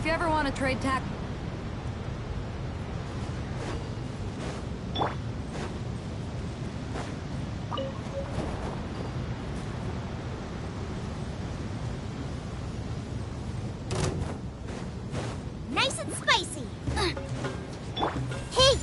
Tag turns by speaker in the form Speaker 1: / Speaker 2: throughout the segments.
Speaker 1: If you ever want to trade tack...
Speaker 2: Nice and spicy. Hey!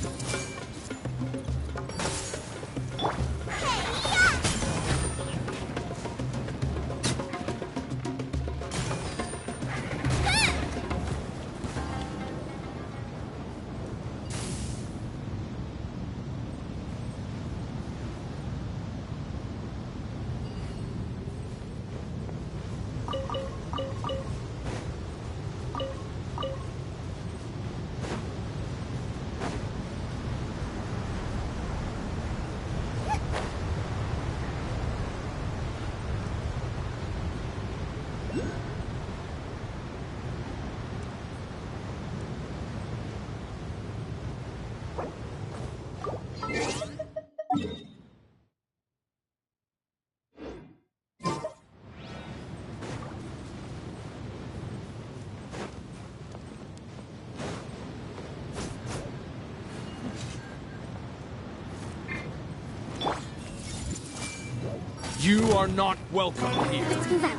Speaker 1: You are not welcome here.
Speaker 2: Let's move out.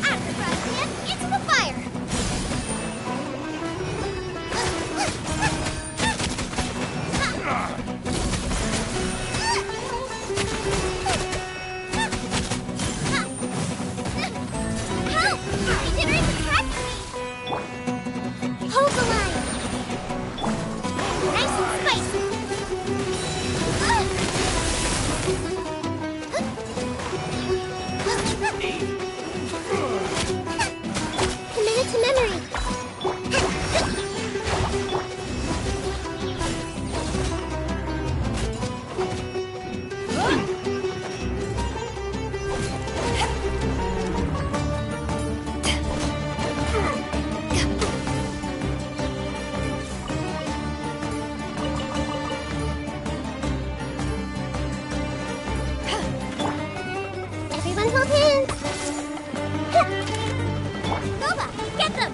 Speaker 2: After Brian, into the fire! Help! My dinner is attacking me! Hold the line! Nice and spicy! Committed to memory! Everyone hold hands! Nova, get them!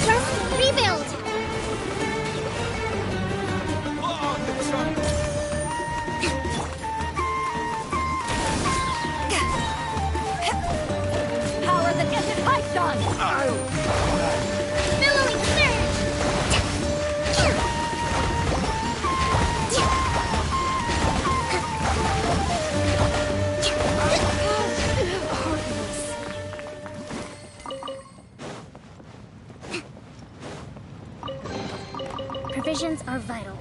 Speaker 2: Trust, rebuild!
Speaker 1: On the trunk.
Speaker 3: Power the Genshin Python!
Speaker 2: Billowing surge! Provisions are vital.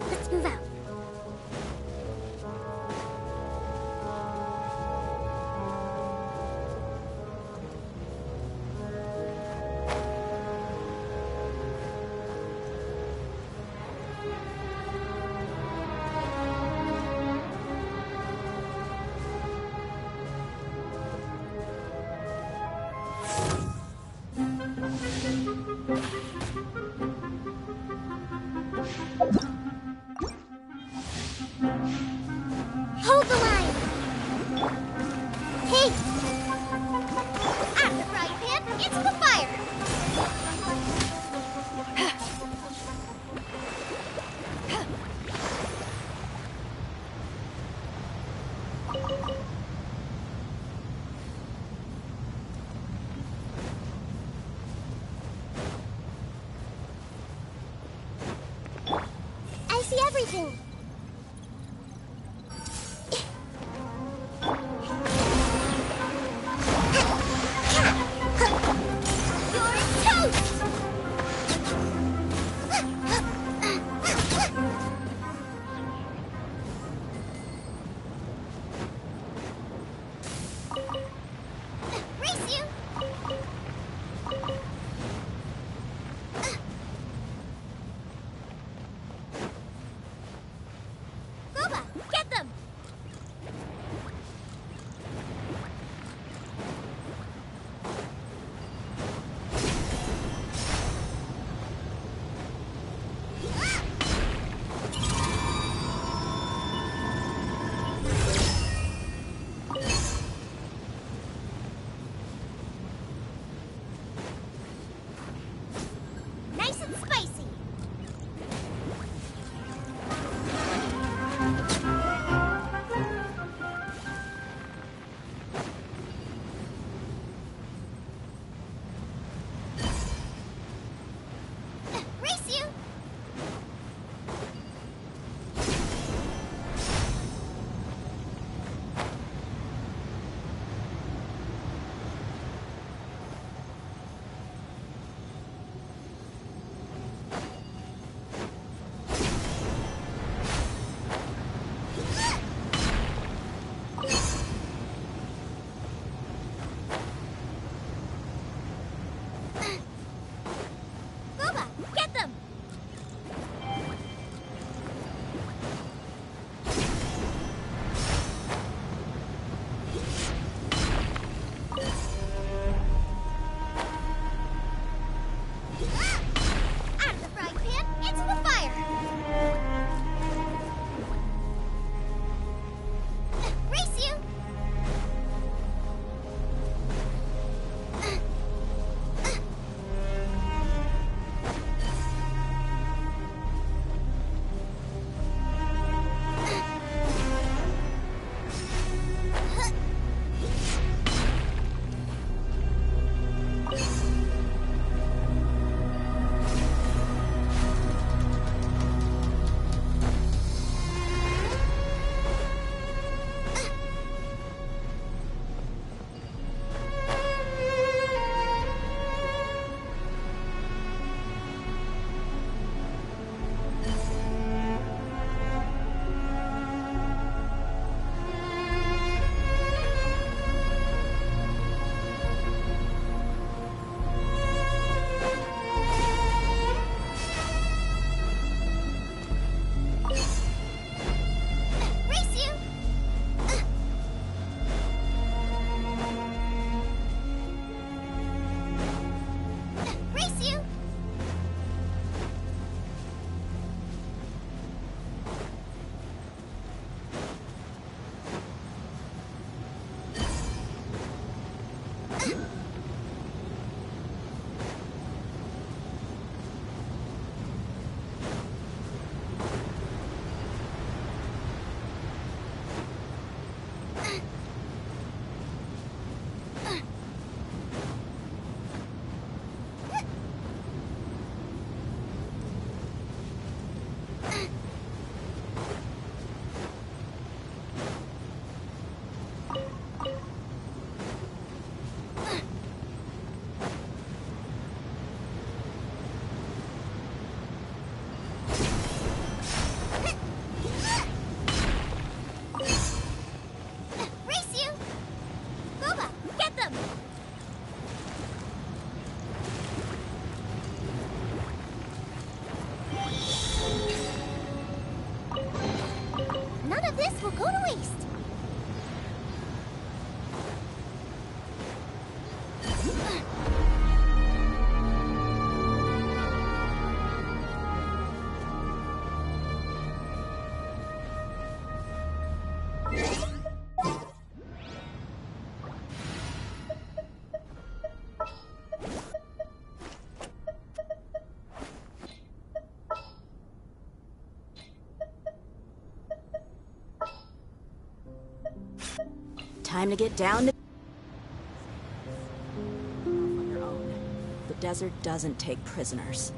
Speaker 2: Let's move out. Hold the line! Hey! After frying pan, into the fire! I see everything! You're toast! Race you! this will go to waste.
Speaker 4: Time to get down to on your own. The desert doesn't take prisoners.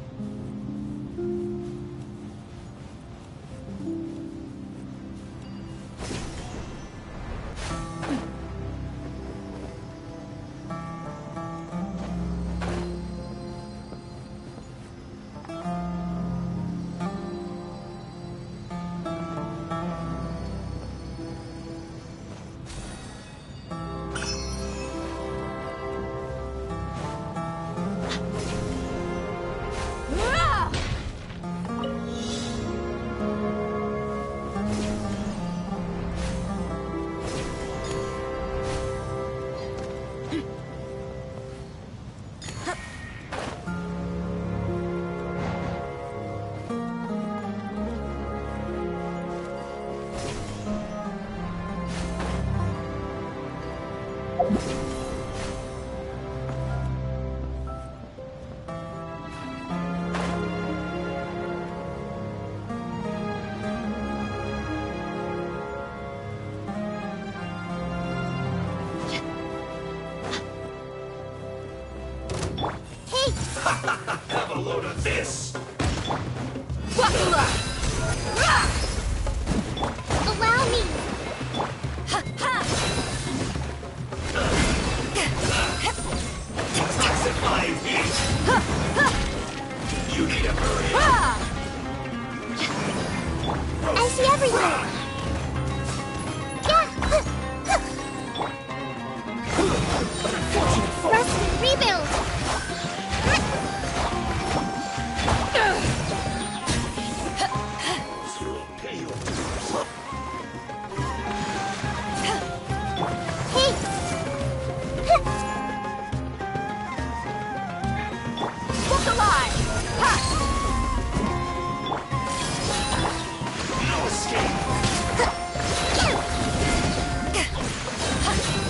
Speaker 1: Have a load of this!
Speaker 2: Allow me.
Speaker 1: Toxify heat! You need a hurry!
Speaker 2: I see everything. Rest and rebuild.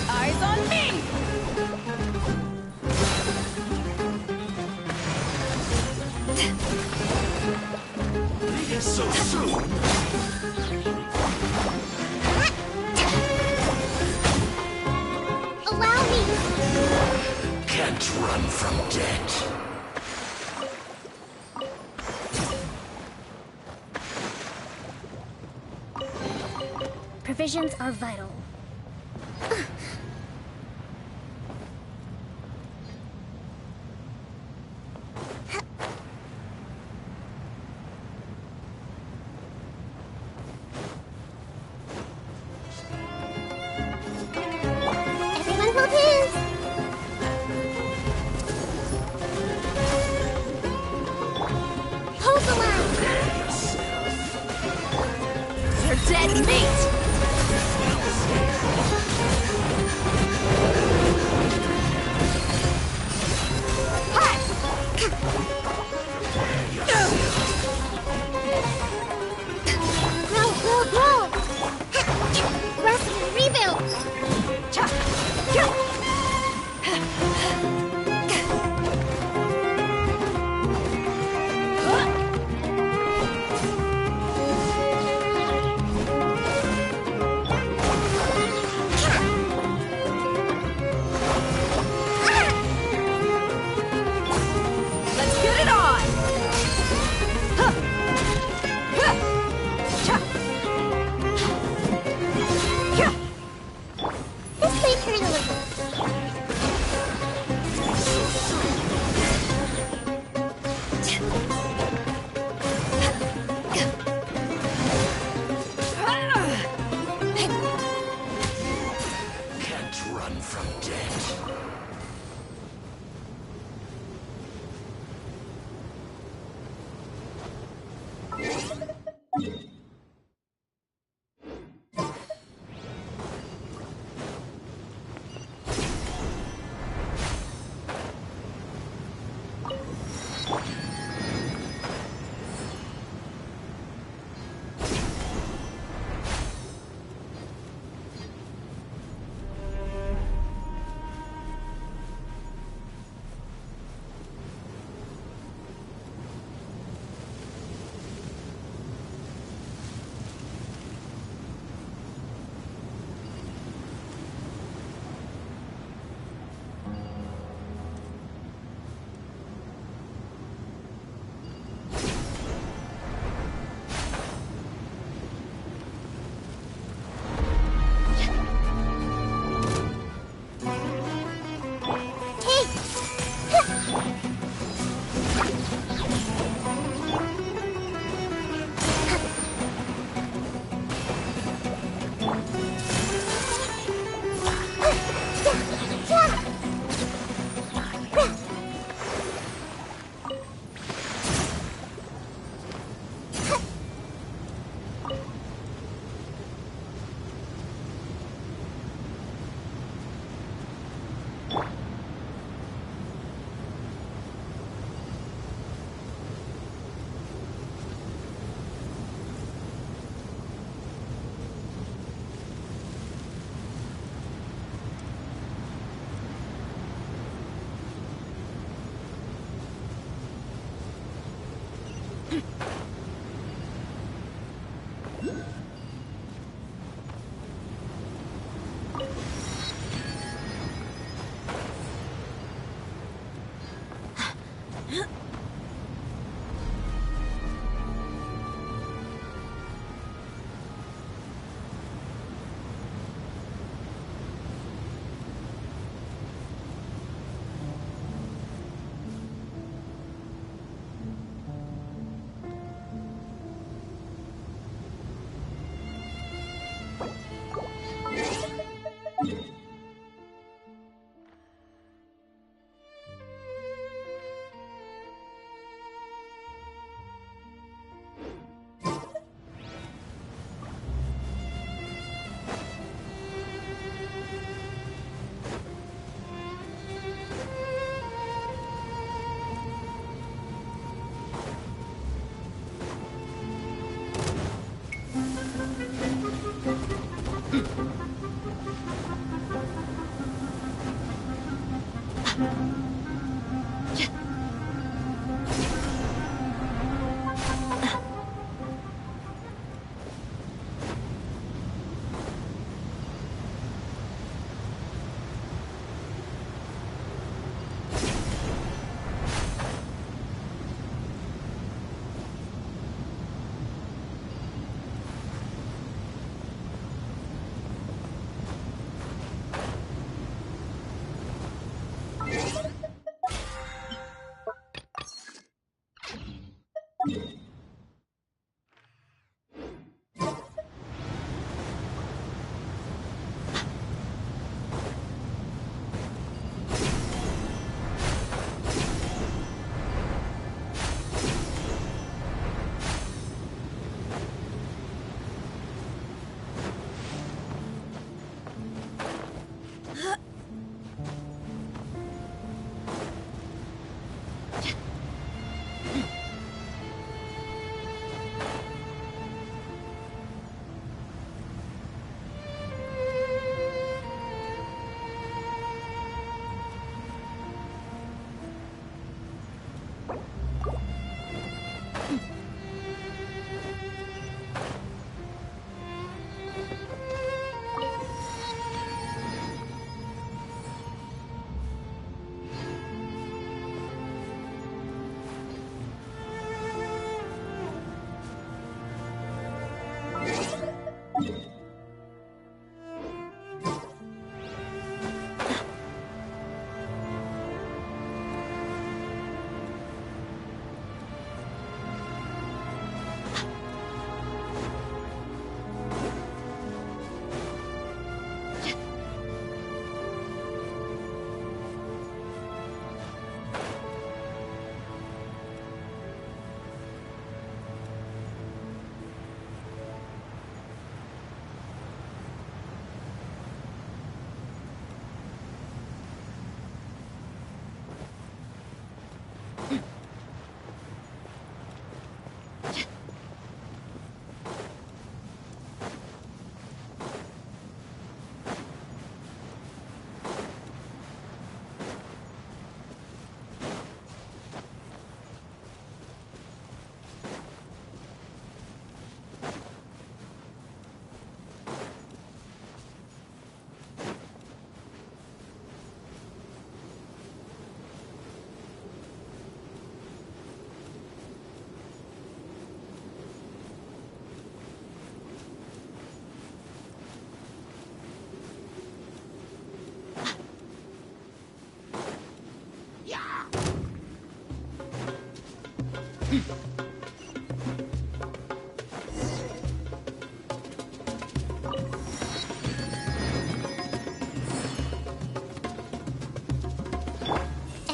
Speaker 3: Eyes on me!
Speaker 1: Leaving so soon?
Speaker 2: Allow me.
Speaker 1: Can't run from death.
Speaker 2: Provisions are vital. Everyone hold hands. Hold the line.
Speaker 3: You're dead meat!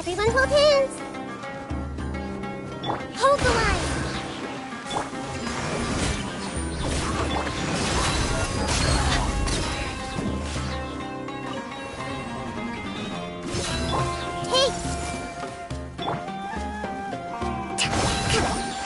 Speaker 2: Everyone hold hands! Hold the line! Take!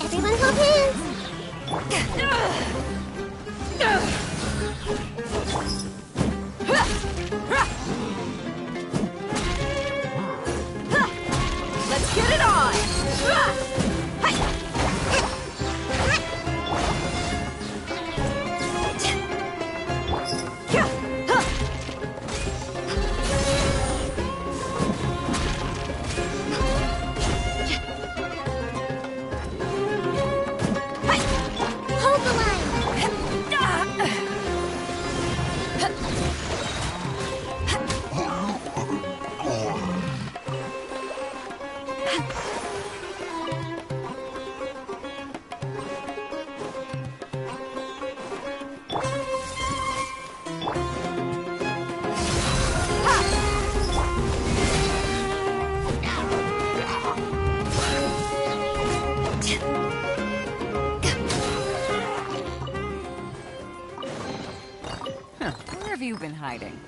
Speaker 2: Everyone hold hands.
Speaker 3: Let's get it on!
Speaker 2: Hold the line.
Speaker 3: Where have you been hiding?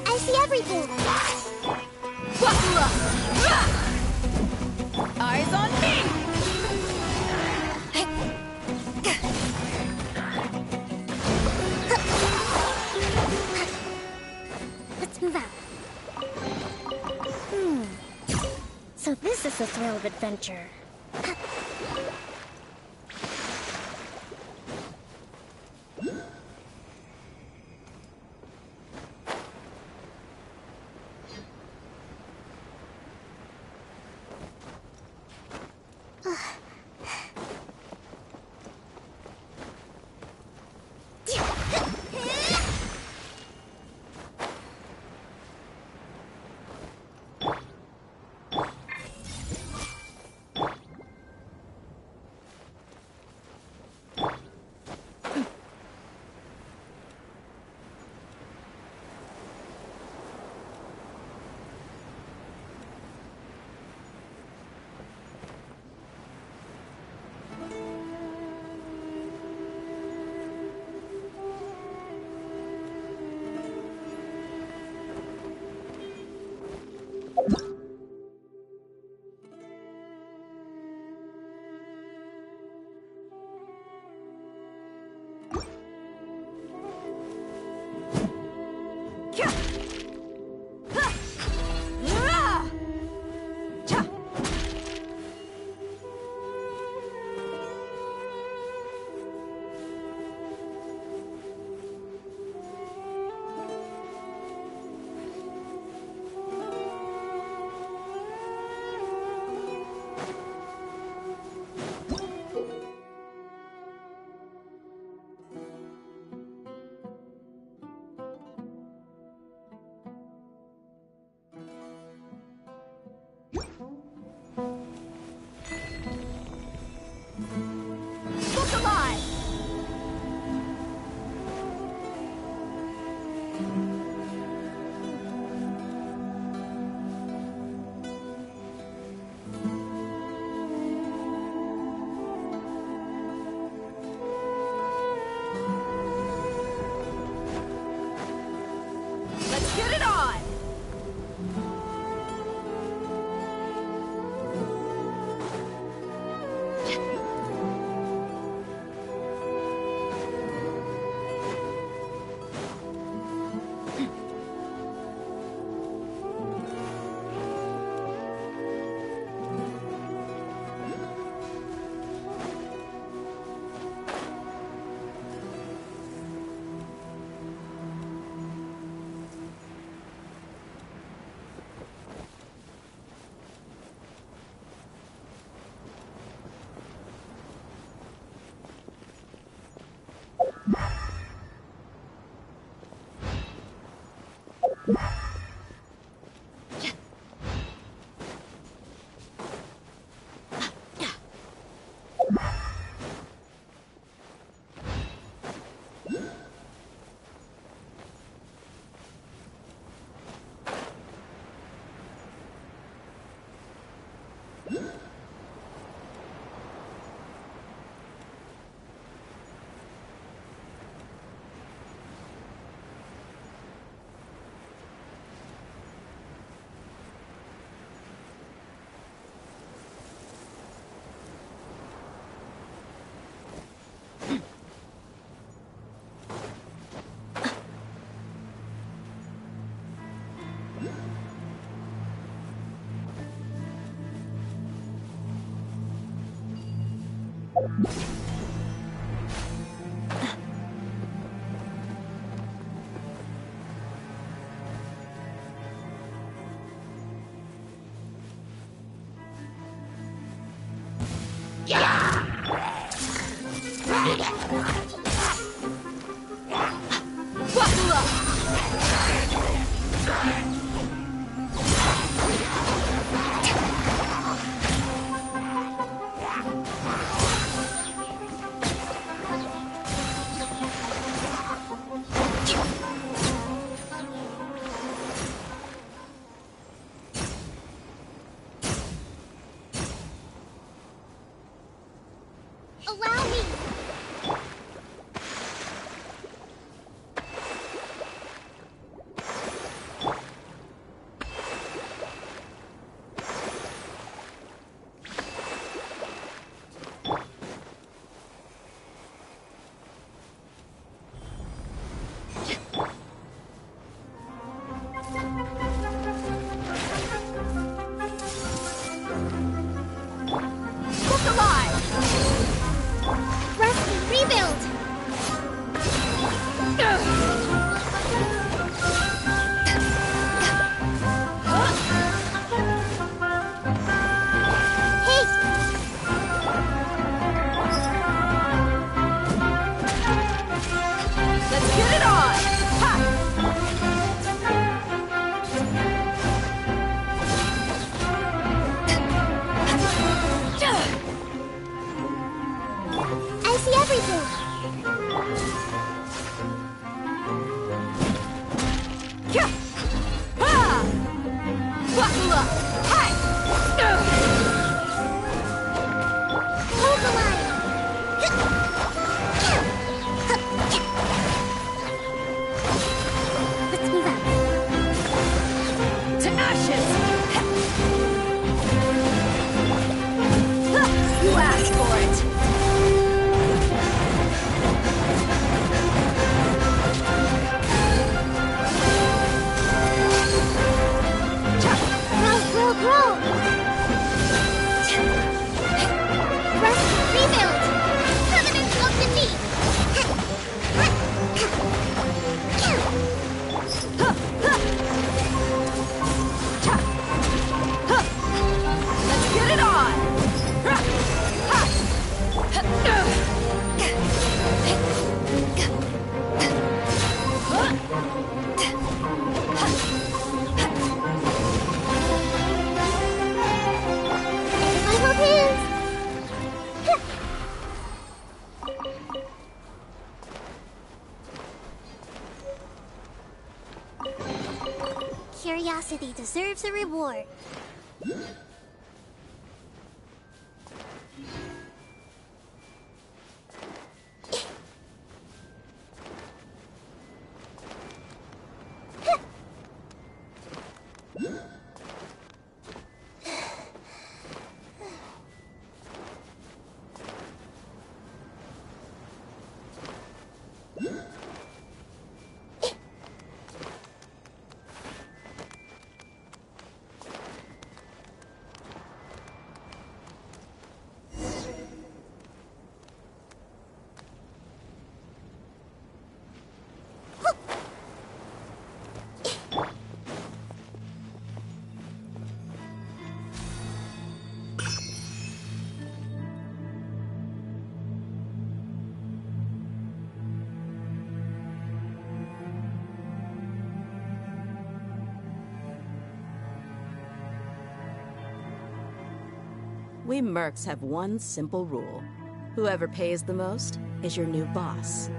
Speaker 2: I see everything.
Speaker 3: Eyes
Speaker 2: This is the thrill of adventure.
Speaker 3: Look alive! Let's get it on!
Speaker 2: Allow me! identity deserves a reward.
Speaker 4: We mercs have one simple rule. Whoever pays the most is your new boss.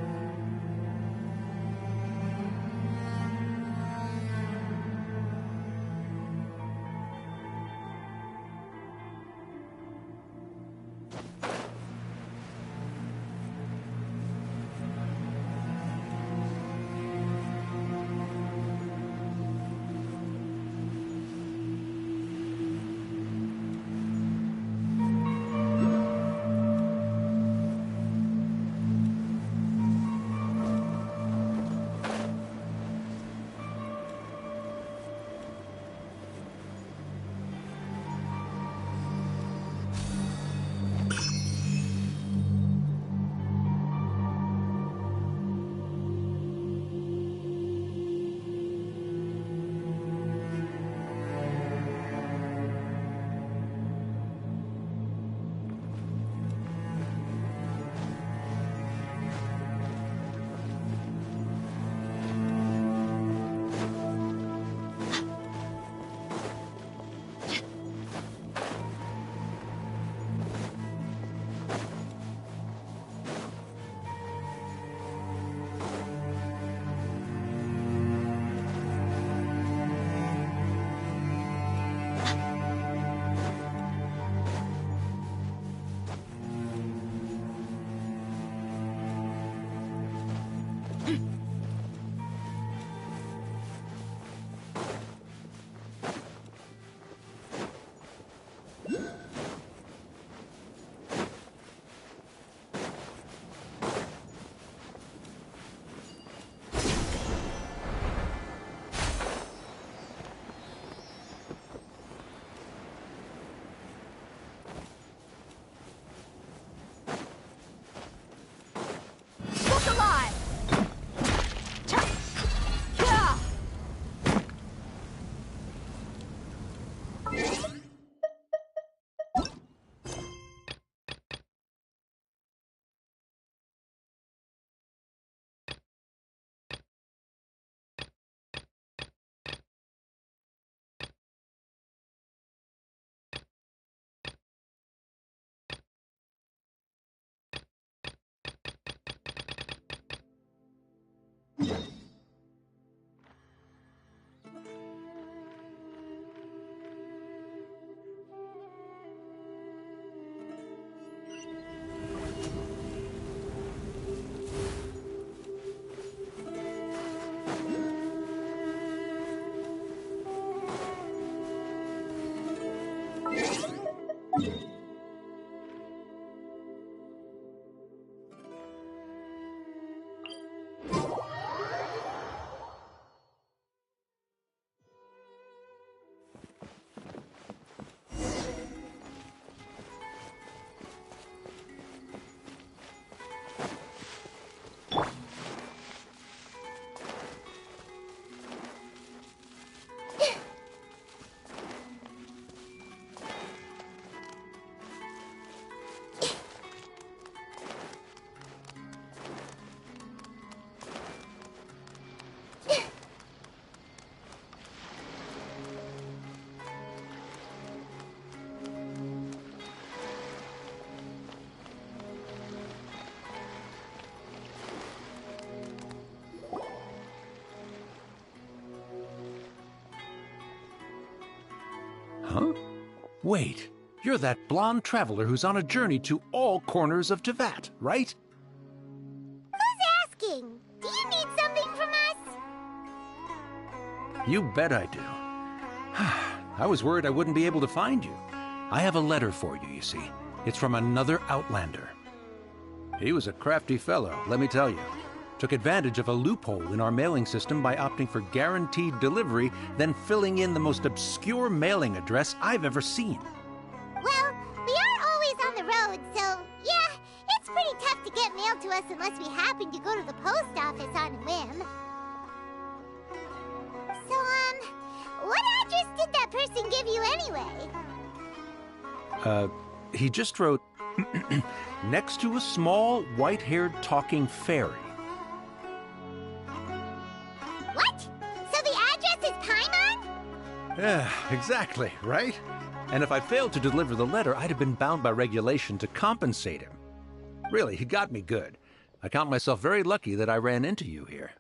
Speaker 5: Huh? Wait, you're that blonde traveler who's on a journey to all corners of Teyvat, right?
Speaker 2: Who's asking? Do you need something from us?
Speaker 5: You bet I do. I was worried I wouldn't be able to find you. I have a letter for you, you see. It's from another Outlander. He was a crafty fellow, let me tell you. Took advantage of a loophole in our mailing system by opting for guaranteed delivery, then filling in the most obscure mailing address I've ever seen.
Speaker 2: Well, we are always on the road, so yeah, it's pretty tough to get mail to us unless we happen to go to the post office on a whim. So, what address did that person give you anyway?
Speaker 5: He just wrote, next to a small, white-haired talking fairy.
Speaker 2: What? So the address is Paimon?
Speaker 5: Yeah, exactly, right? And if I failed to deliver the letter, I'd have been bound by regulation to compensate him. Really, he got me good. I count myself very lucky that I ran into you here.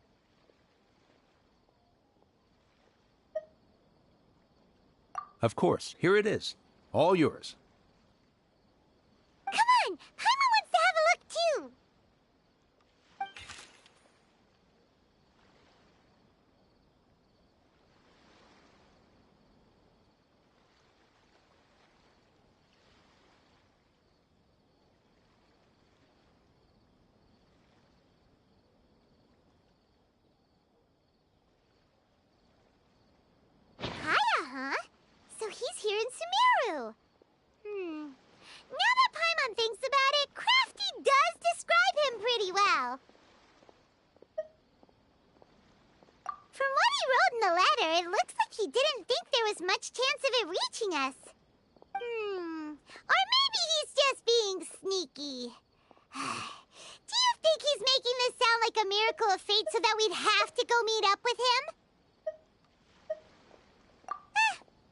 Speaker 5: Of course, here it is. All yours.
Speaker 2: Come on! Paimon wants to have a look too! Kaya, huh? So he's here in Sumeru. Now that Paimon thinks about it, Crafty does describe him pretty well. From what he wrote in the letter, it looks like he didn't think there was much chance of it reaching us. Or maybe he's just being sneaky. Do you think he's making this sound like a miracle of fate so that we'd have to go meet up with him?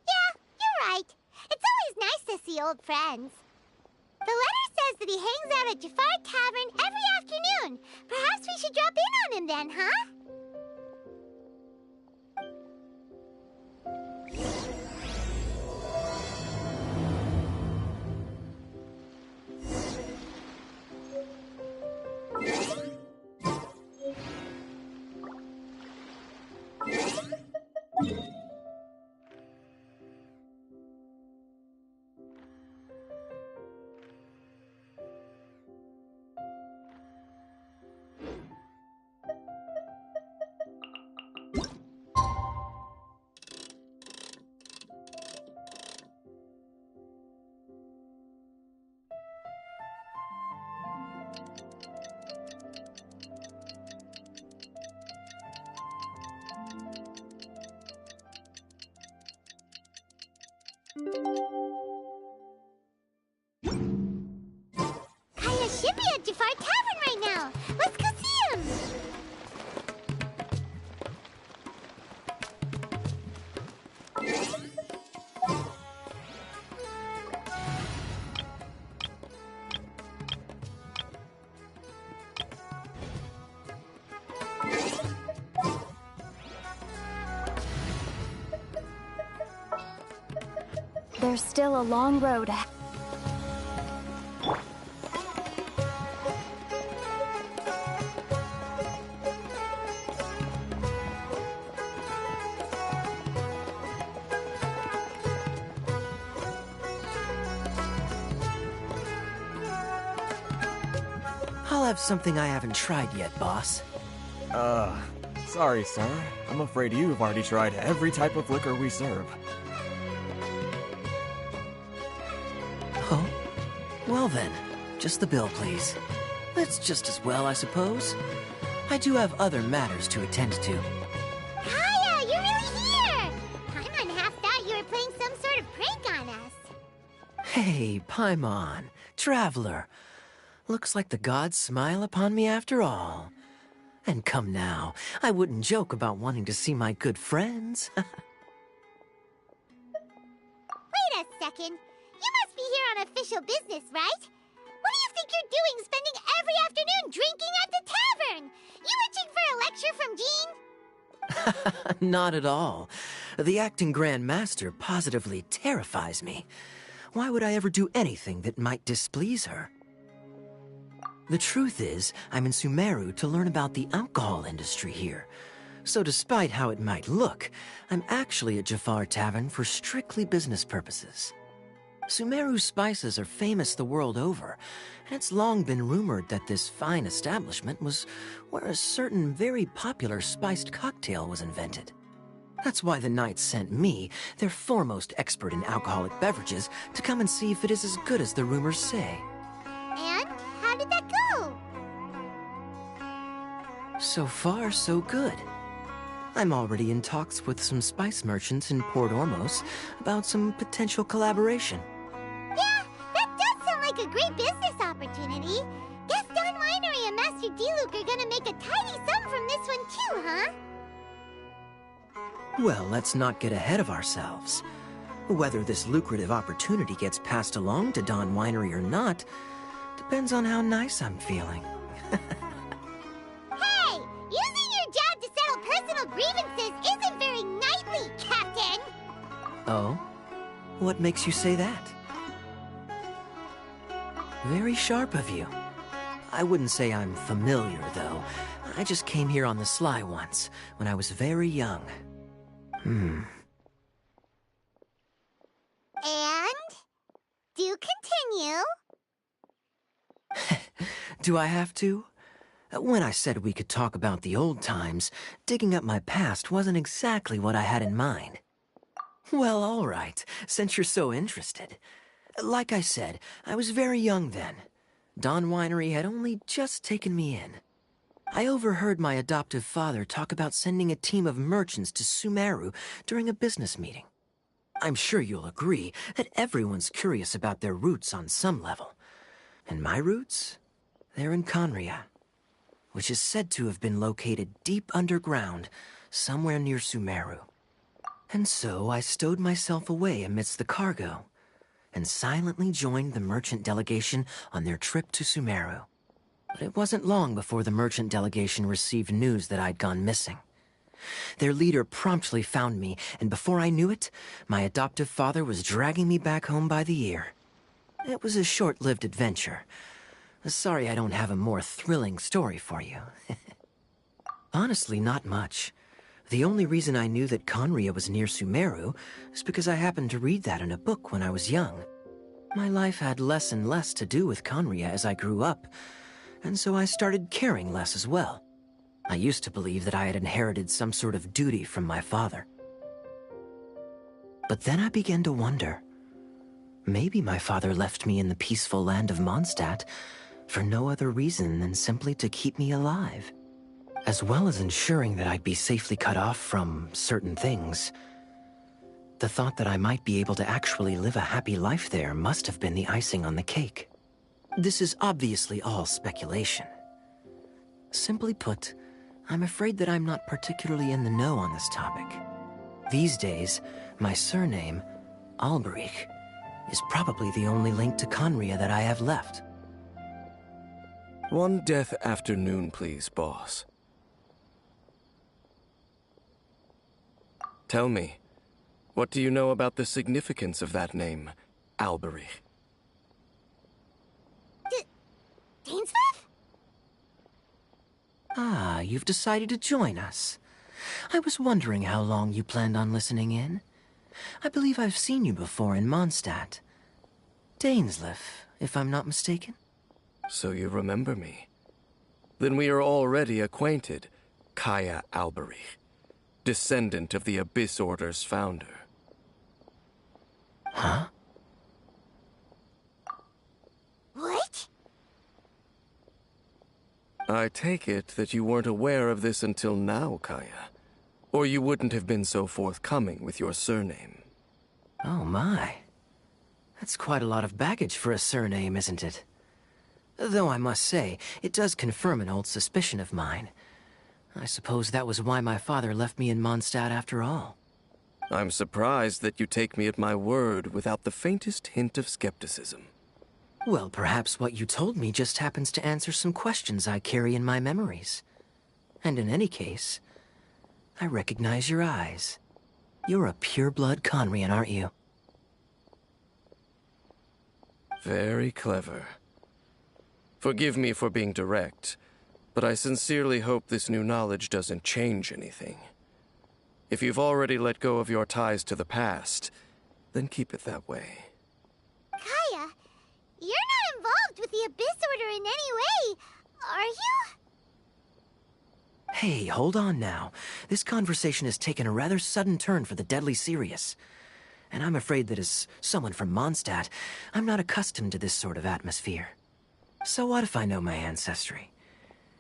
Speaker 2: Yeah, you're right. It's always nice to see old friends. The letter says that he hangs out at Jafar Tavern every afternoon. Perhaps we should drop in on him then, huh? Kaya should be at Jafar Tavern right now. Let's go see him.
Speaker 6: There's still a long road ahead.
Speaker 7: I'll have something I haven't tried yet, boss.
Speaker 8: Sorry, sir. I'm afraid you've already tried every type of liquor we serve.
Speaker 7: Oh? Well then, just the bill, please. That's just as well, I suppose. I do have other matters to attend to.
Speaker 2: Kaya, you're really here! Paimon half thought you were playing some sort of prank on us.
Speaker 7: Hey, Paimon, traveler. Looks like the gods smile upon me after all. And come now, I wouldn't joke about wanting to see my good friends.
Speaker 2: Wait a second. You must be here on official business, right? What do you think you're doing spending every afternoon drinking at the tavern? You itching for a lecture from Jean?
Speaker 7: Not at all. The acting Grand Master positively terrifies me. Why would I ever do anything that might displease her? The truth is, I'm in Sumeru to learn about the alcohol industry here. So despite how it might look, I'm actually at Jafar Tavern for strictly business purposes. Sumeru spices are famous the world over, and it's long been rumored that this fine establishment was where a certain very popular spiced cocktail was invented. That's why the Knights sent me, their foremost expert in alcoholic beverages, to come and see if it is as good as the rumors say.
Speaker 2: And how did that go?
Speaker 7: So far, so good. I'm already in talks with some spice merchants in Port Ormos about some potential collaboration.
Speaker 2: Yeah, that does sound like a great business opportunity. Guess Don Winery and Master D-Luke are gonna make a tidy sum from this one too, huh?
Speaker 7: Well, let's not get ahead of ourselves. Whether this lucrative opportunity gets passed along to Don Winery or not depends on how nice I'm feeling.
Speaker 2: Hey! Using your job to settle personal grievances isn't very knightly, Captain!
Speaker 7: Oh? What makes you say that? Very sharp of you. I wouldn't say I'm familiar, though. I just came here on the sly once, when I was very young.
Speaker 2: And? Do continue.
Speaker 7: Do I have to? When I said we could talk about the old times, digging up my past wasn't exactly what I had in mind. Well, all right, since you're so interested. Like I said, I was very young then. Don Winery had only just taken me in. I overheard my adoptive father talk about sending a team of merchants to Sumeru during a business meeting. I'm sure you'll agree that everyone's curious about their roots on some level. And my roots? They're in Conria, which is said to have been located deep underground, somewhere near Sumeru. And so I stowed myself away amidst the cargo, and silently joined the merchant delegation on their trip to Sumeru. But it wasn't long before the merchant delegation received news that I'd gone missing. Their leader promptly found me, and before I knew it, my adoptive father was dragging me back home by the ear. It was a short-lived adventure. Sorry I don't have a more thrilling story for you. Honestly, not much. The only reason I knew that Conria was near Sumeru is because I happened to read that in a book when I was young. My life had less and less to do with Conria as I grew up, and so I started caring less as well. I used to believe that I had inherited some sort of duty from my father. But then I began to wonder. Maybe my father left me in the peaceful land of Mondstadt for no other reason than simply to keep me alive. As well as ensuring that I'd be safely cut off from certain things. The thought that I might be able to actually live a happy life there must have been the icing on the cake. This is obviously all speculation. Simply put, I'm afraid that I'm not particularly in the know on this topic. These days, my surname, Alberich, is probably the only link to Conria that I have left.
Speaker 9: One death afternoon, please, boss. Tell me, what do you know about the significance of that name, Alberich?
Speaker 2: Dainsworth?
Speaker 7: Ah, you've decided to join us. I was wondering how long you planned on listening in. I believe I've seen you before in Mondstadt. Dainsleif, if I'm not mistaken.
Speaker 9: So you remember me. Then we are already acquainted, Kaya Alberich, descendant of the Abyss Order's founder.
Speaker 7: Huh?
Speaker 2: What?
Speaker 9: I take it that you weren't aware of this until now, Kaya. Or you wouldn't have been so forthcoming with your surname.
Speaker 7: Oh my. That's quite a lot of baggage for a surname, isn't it? Though I must say, it does confirm an old suspicion of mine. I suppose that was why my father left me in Mondstadt after all.
Speaker 9: I'm surprised that you take me at my word without the faintest hint of skepticism.
Speaker 7: Well, perhaps what you told me just happens to answer some questions I carry in my memories. And in any case, I recognize your eyes. You're a pure-blood Conrian, aren't you?
Speaker 9: Very clever. Forgive me for being direct, but I sincerely hope this new knowledge doesn't change anything. If you've already let go of your ties to the past, then keep it that way.
Speaker 2: Kaya, you're not involved with the Abyss Order in any way, are you?
Speaker 7: Hey, hold on now. This conversation has taken a rather sudden turn for the deadly serious. And I'm afraid that as someone from Mondstadt, I'm not accustomed to this sort of atmosphere. So what if I know my ancestry?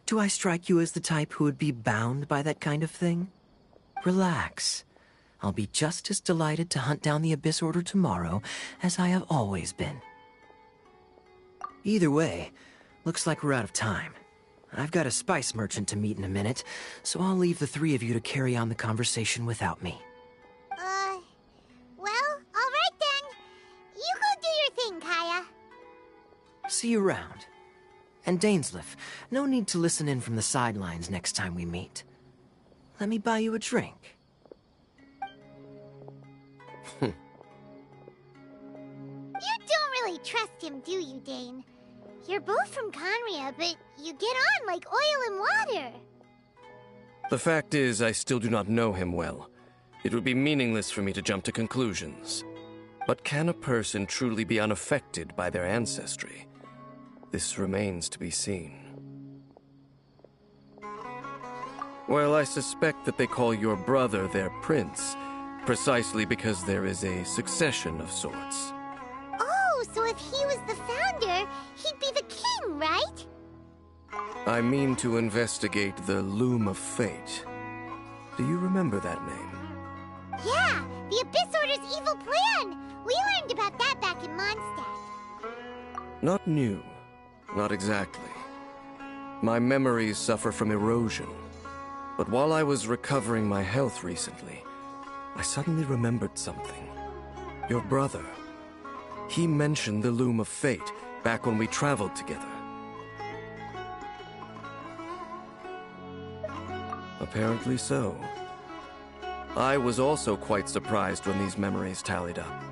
Speaker 7: Do I strike you as the type who would be bound by that kind of thing? Relax. I'll be just as delighted to hunt down the Abyss Order tomorrow as I have always been. Either way, looks like we're out of time. I've got a spice merchant to meet in a minute, so I'll leave the three of you to carry on the conversation without me.
Speaker 2: Well, all right then. You go do your thing, Kaya.
Speaker 7: See you around. And Dainsleif, no need to listen in from the sidelines next time we meet. Let me buy you a drink.
Speaker 2: You don't really trust him, do you, Dane? You're both from Conria, but you get on like oil and water.
Speaker 9: The fact is, I still do not know him well. It would be meaningless for me to jump to conclusions. But can a person truly be unaffected by their ancestry? This remains to be seen. Well, I suspect that they call your brother their prince, precisely because there is a succession of sorts.
Speaker 2: Oh, so if he was the founder, he'd be the king, right?
Speaker 9: I mean to investigate the Loom of Fate. Do you remember that name?
Speaker 2: Yeah, the Abyss Order's evil plan. We learned about that back in Mondstadt.
Speaker 9: Not new. Not exactly. My memories suffer from erosion. But while I was recovering my health recently, I suddenly remembered something. Your brother. He mentioned the Loom of Fate back when we traveled together. Apparently so. I was also quite surprised when these memories tallied up.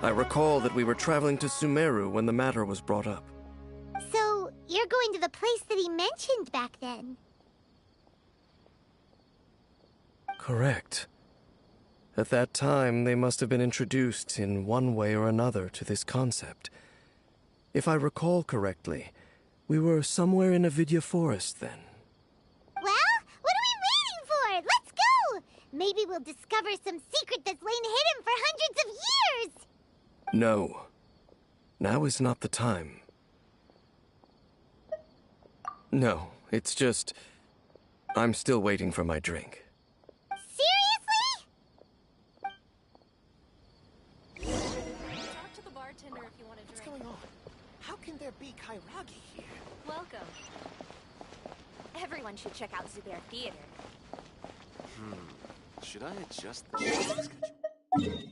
Speaker 9: I recall that we were traveling to Sumeru when the matter was brought up.
Speaker 2: So, you're going to the place that he mentioned back then?
Speaker 9: Correct. At that time, they must have been introduced in one way or another to this concept. If I recall correctly, we were somewhere in Avidya Forest then.
Speaker 2: Well, what are we waiting for? Let's go! Maybe we'll discover some secret that's lain hidden for hundreds of years!
Speaker 9: No. Now is not the time. No, it's just... I'm still waiting for my drink.
Speaker 3: Talk to the bartender if you want a drink.
Speaker 10: What's going on? How can there be Kairagi here?
Speaker 3: Welcome. Everyone should check out Zubair Theater.
Speaker 10: Should I adjust the schedule?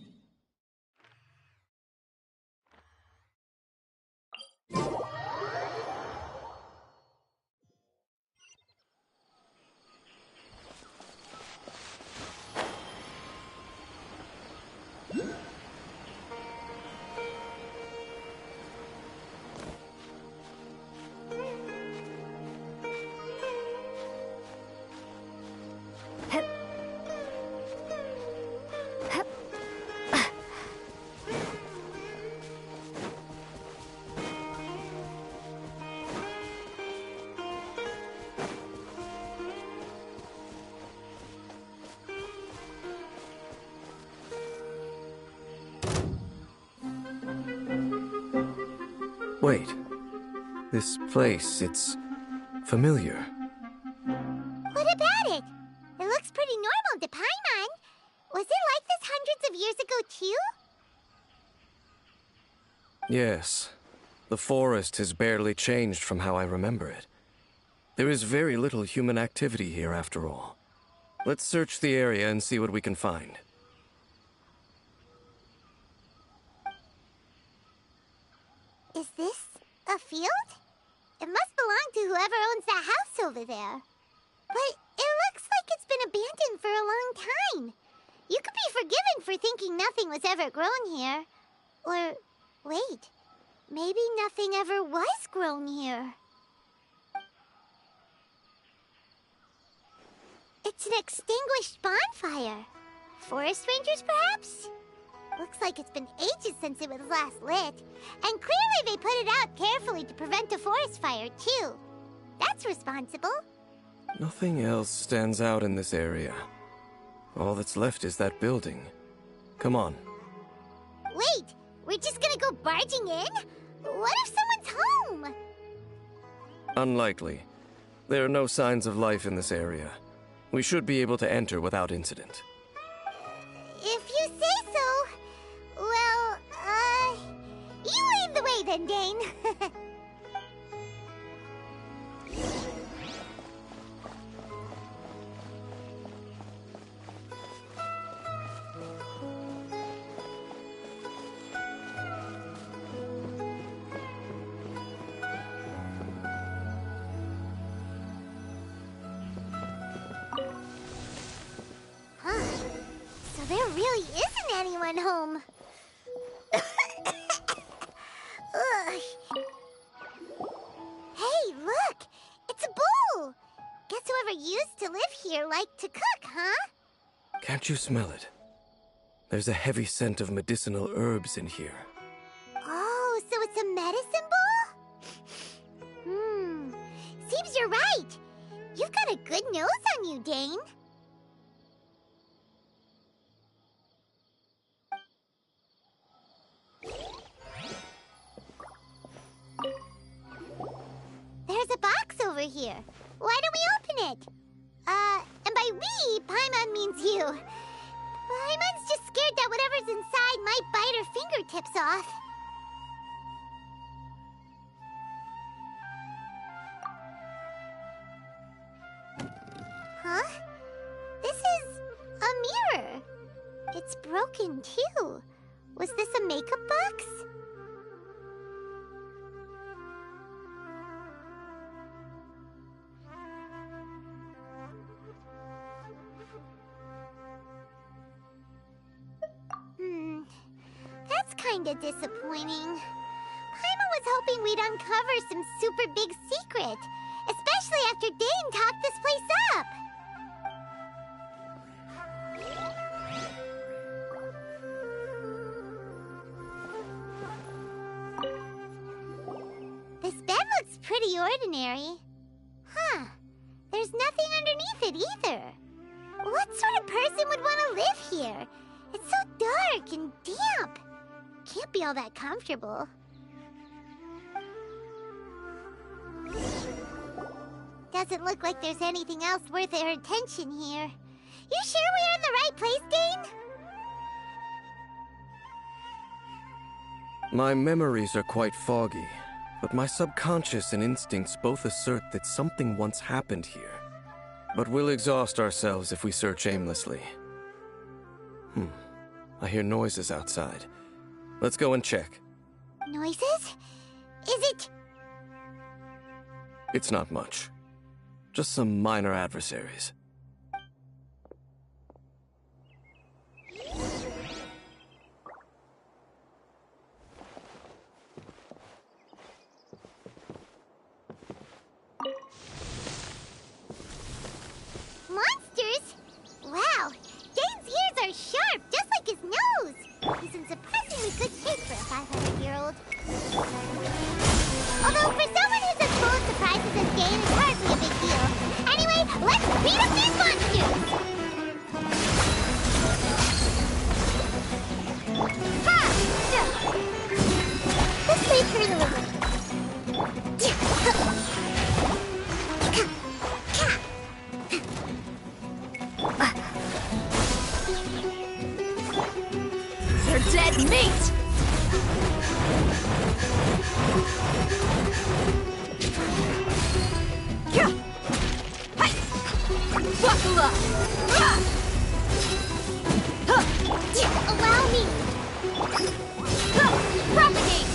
Speaker 9: Wait. This place, it's familiar.
Speaker 2: What about it? It looks pretty normal to Paimon. Was it like this hundreds of years ago, too?
Speaker 9: Yes. The forest has barely changed from how I remember it. There is very little human activity here, after all. Let's search the area and see what we can find.
Speaker 2: Is this a field? It must belong to whoever owns that house over there. But it looks like it's been abandoned for a long time. You could be forgiven for thinking nothing was ever grown here. Or, wait, maybe nothing ever was grown here. It's an extinguished bonfire. Forest rangers, perhaps? Looks like it's been ages since it was last lit. And clearly they put it out carefully to prevent a forest fire, too. That's responsible.
Speaker 9: Nothing else stands out in this area. All that's left is that building. Come on.
Speaker 2: Wait, we're just gonna go barging in? What if someone's home?
Speaker 9: Unlikely. There are no signs of life in this area. We should be able to enter without incident.
Speaker 2: If you say so. Well, you lead the way then, Dane. So there really isn't anyone home. Ugh. Hey, look! It's a bull! Guess whoever used to live here liked to cook, huh?
Speaker 9: Can't you smell it? There's a heavy scent of medicinal herbs in here.
Speaker 2: Oh, so it's a medicine bowl? Seems you're right. You've got a good nose on you, Dane. There's a box over here. Why don't we open it? And by we, Paimon means you. Paimon's just scared that whatever's inside might bite her fingertips off. Huh? This is a mirror. It's broken, too. Was this a makeup box? That's kinda disappointing. Paimon was hoping we'd uncover some super big secret, especially after Dane talked this place up. This bed looks pretty ordinary. Huh. There's nothing underneath it either. What sort of person would want to live here? It's so dark and damp. Can't be all that comfortable. Doesn't look like there's anything else worth our attention here. You sure we're in the right place, Dane?
Speaker 9: My memories are quite foggy, but my subconscious and instincts both assert that something once happened here. But we'll exhaust ourselves if we search aimlessly. I hear noises outside. Let's go and check.
Speaker 2: Noises? Is it...
Speaker 9: It's not much. Just some minor adversaries.
Speaker 2: Monsters? Wow, Dane's ears are sharp, just like his nose. He's in surprisingly good shape for a 500-year-old. Although for someone who's as full of surprises as Dane, it's hardly a big deal. Anyway, let's beat up these monsters! Ha! Let's play turn a little.
Speaker 3: They're dead meat! Buckle up! Allow me! Propagate!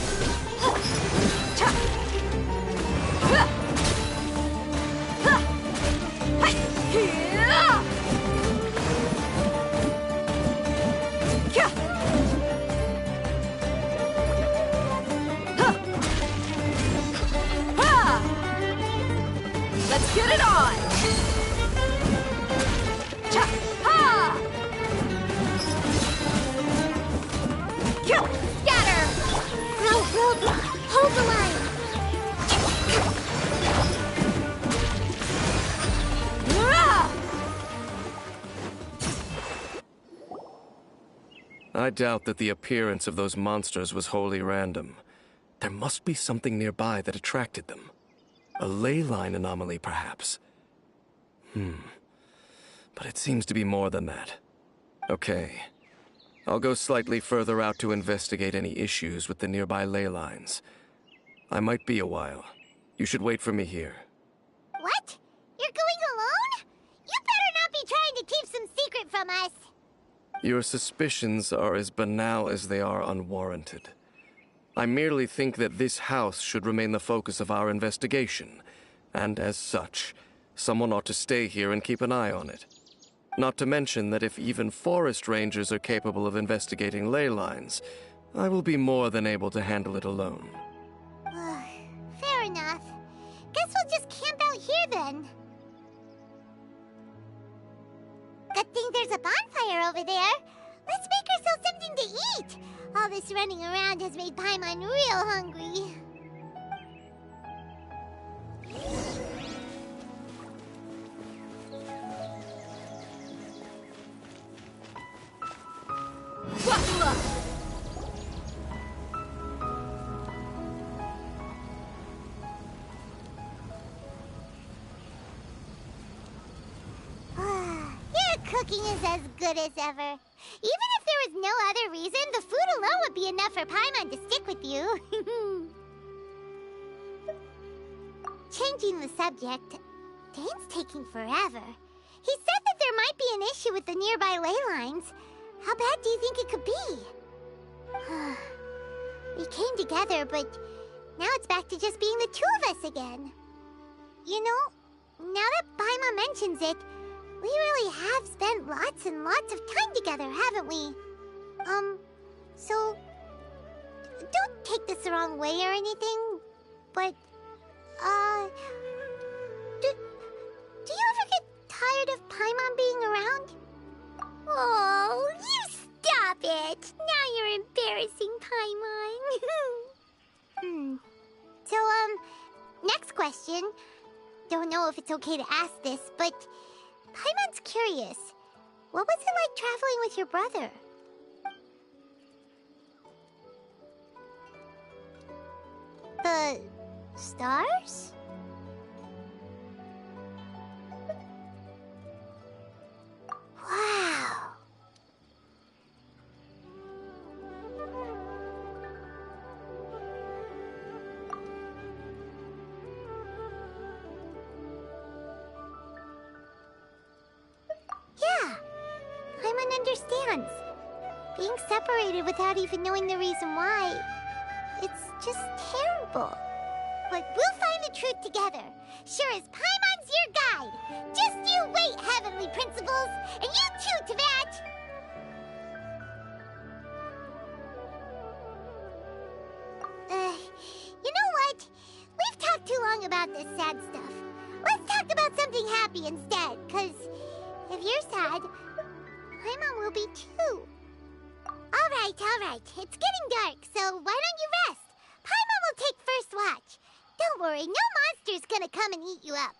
Speaker 3: Let's get it on! Cha-ha! Kill! Scatter!
Speaker 2: Roadblock! Hold the line!
Speaker 9: I doubt that the appearance of those monsters was wholly random. There must be something nearby that attracted them. A ley line anomaly, perhaps. But it seems to be more than that. Okay. I'll go slightly further out to investigate any issues with the nearby ley lines. I might be a while. You should wait for me here.
Speaker 2: What? You're going alone? You better not be trying to keep some secret from us.
Speaker 9: Your suspicions are as banal as they are unwarranted. I merely think that this house should remain the focus of our investigation, and as such, someone ought to stay here and keep an eye on it. Not to mention that if even forest rangers are capable of investigating ley lines, I will be more than able to handle it alone.
Speaker 2: Fair enough. Guess we'll just camp out here then. Good thing there's a bonfire over there. Let's make ourselves something to eat. All this running around has made Paimon real hungry. Your cooking is as good as ever. Even if there was no other reason, the food alone would be enough for Paimon to stick with you. Changing the subject, Dane's taking forever. He said that there might be an issue with the nearby ley lines. How bad do you think it could be? We came together, but now it's back to just being the two of us again. You know, now that Paimon mentions it, we really have spent lots and lots of time together, haven't we? So don't take this the wrong way or anything, but, do you ever get tired of Paimon being around? Oh, you stop it! Now you're embarrassing Paimon. So, next question. Don't know if it's okay to ask this, but Paimon's curious. What was it like traveling with your brother? The stars? Wow. Yeah, Paimon understands. Being separated without even knowing the reason why, it's just terrible. But we'll find the truth together. Sure as Paimon's your guide. Just you wait, Heavenly Principles, and you too, Teyvat. You know what? We've talked too long about this sad stuff. Let's talk about something happy instead, because if you're sad, Paimon will be too. All right. It's getting dark, so why don't you rest? Paimon will take first watch. Don't worry, no monster's gonna come and eat you up.